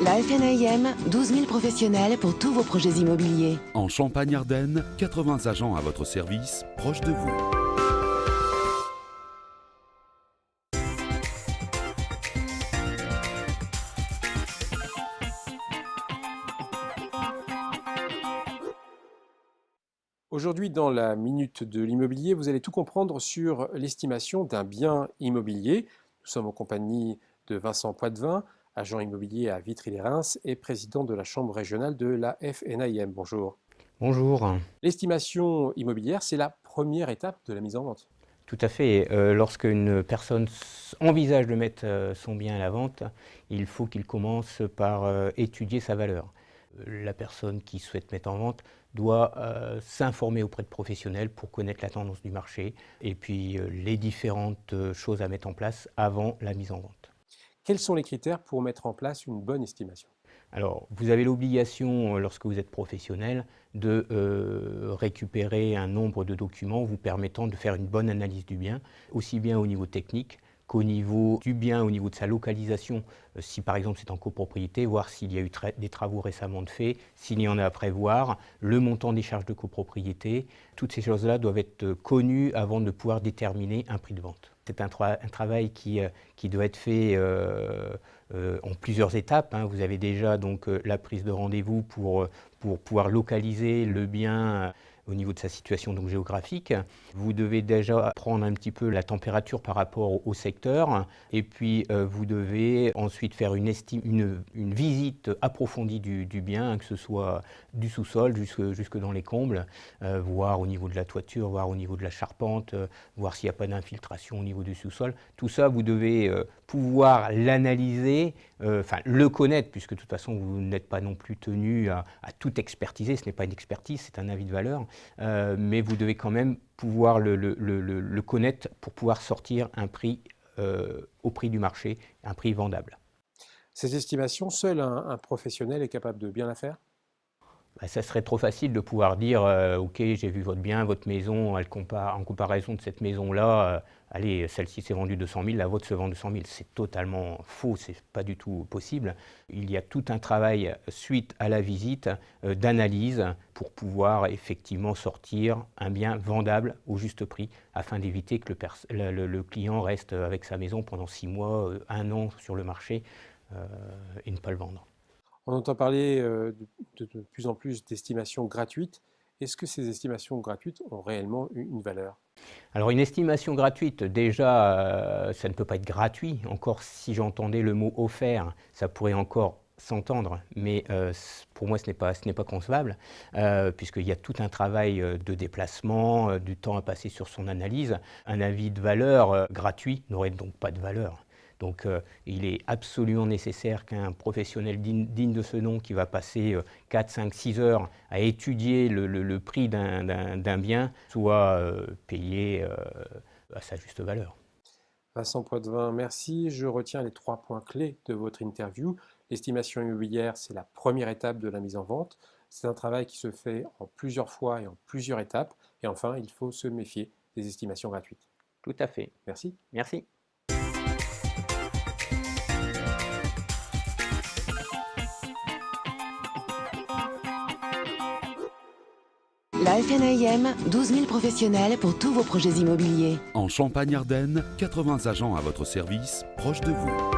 La FNAIM, 12 000 professionnels pour tous vos projets immobiliers. En Champagne-Ardenne, 80 agents à votre service, proches de vous. Aujourd'hui, dans la Minute de l'Immobilier, vous allez tout comprendre sur l'estimation d'un bien immobilier. Nous sommes en compagnie de Vincent Poitvin, agent immobilier à Vitry-les-Reims et président de la Chambre régionale de la FNAIM. Bonjour. Bonjour. L'estimation immobilière, c'est la première étape de la mise en vente. Tout à fait. Lorsqu'une personne envisage de mettre son bien à la vente, il faut qu'il commence par étudier sa valeur. La personne qui souhaite mettre en vente doit s'informer auprès de professionnels pour connaître la tendance du marché et puis les différentes choses à mettre en place avant la mise en vente. Quels sont les critères pour mettre en place une bonne estimation ? Alors, vous avez l'obligation, lorsque vous êtes professionnel, de récupérer un nombre de documents vous permettant de faire une bonne analyse du bien, aussi bien au niveau technique qu'au niveau du bien, au niveau de sa localisation, si par exemple c'est en copropriété, voir s'il y a eu des travaux récemment de fait, s'il y en a à prévoir, le montant des charges de copropriété. Toutes ces choses-là doivent être connues avant de pouvoir déterminer un prix de vente. C'est un travail qui doit être fait en plusieurs étapes. Vous avez déjà donc la prise de rendez-vous pour pouvoir localiser le bien au niveau de sa situation donc géographique. Vous devez déjà prendre un petit peu la température par rapport au secteur et puis vous devez ensuite faire une visite approfondie du bien, que ce soit du sous-sol jusque dans les combles, voir au niveau de la toiture, voir au niveau de la charpente, voir s'il n'y a pas d'infiltration au niveau du sous-sol. Tout ça, vous devez pouvoir l'analyser, le connaître, puisque de toute façon, vous n'êtes pas non plus tenu à tout expertiser. Ce n'est pas une expertise, c'est un avis de valeur. Mais vous devez quand même pouvoir le connaître pour pouvoir sortir un prix au prix du marché, un prix vendable. Ces estimations, seul un professionnel est capable de bien la faire ? Ça serait trop facile de pouvoir dire ok, j'ai vu votre bien, votre maison, en comparaison de cette maison-là, allez, celle-ci s'est vendue 200 000, la vôtre se vend 200 000. C'est totalement faux, c'est pas du tout possible. Il y a tout un travail suite à la visite d'analyse pour pouvoir effectivement sortir un bien vendable au juste prix afin d'éviter que le client reste avec sa maison pendant 6 mois, 1 an sur le marché et ne pas le vendre. On entend parler de plus en plus d'estimations gratuites. Est-ce que ces estimations gratuites ont réellement une valeur ? Alors une estimation gratuite, déjà, ça ne peut pas être gratuit. Encore si j'entendais le mot offert, ça pourrait encore s'entendre, mais pour moi ce n'est pas concevable, puisqu'il y a tout un travail de déplacement, du temps à passer sur son analyse. Un avis de valeur gratuit n'aurait donc pas de valeur. Donc il est absolument nécessaire qu'un professionnel digne de ce nom qui va passer 4, 5, 6 heures à étudier le prix d'un bien soit payé à sa juste valeur. Vincent Poitvin, merci. Je retiens les 3 points clés de votre interview. L'estimation immobilière, c'est la première étape de la mise en vente. C'est un travail qui se fait en plusieurs fois et en plusieurs étapes. Et enfin, il faut se méfier des estimations gratuites. Tout à fait. Merci. Merci. La FNAIM, 12 000 professionnels pour tous vos projets immobiliers. En Champagne-Ardenne, 80 agents à votre service, proches de vous.